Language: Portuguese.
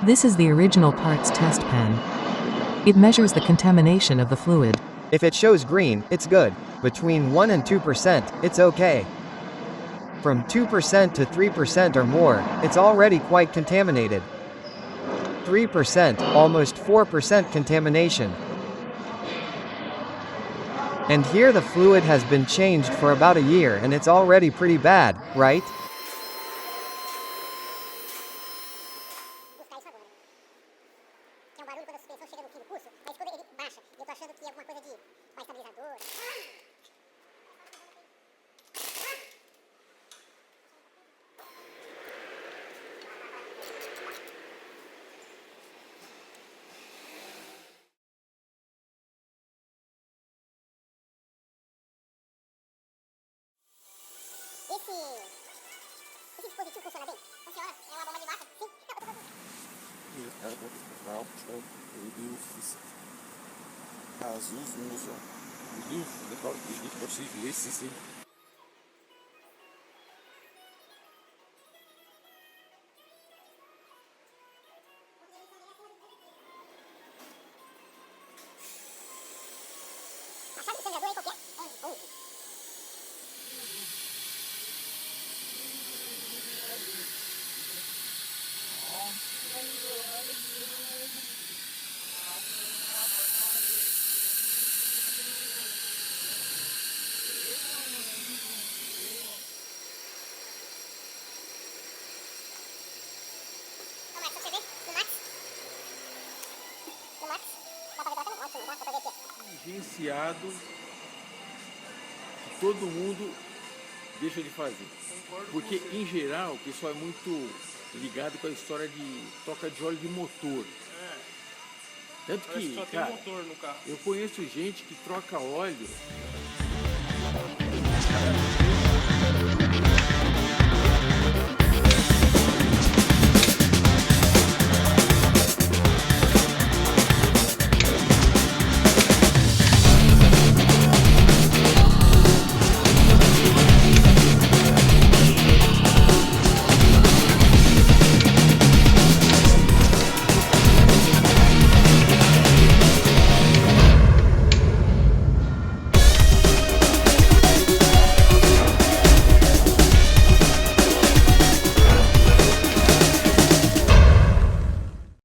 This is the original parts test pen. It measures the contamination of the fluid. If it shows green, it's good. Between 1 and 2%, it's okay. From 2% to 3% or more, it's already quite contaminated. 3%, almost 4% contamination. And here the fluid has been changed for about a year and it's already pretty bad, right? Esse dispositivo funciona bem? Funciona. É uma bomba de massa? Sim. A chave do acendedor é qualquer? 11. Negligenciado que todo mundo deixa de fazer. Porque, em geral, o pessoal é muito ligado com a história de troca de óleo de motor. Tanto que, só tem cara, motor no carro. eu conheço gente que troca óleo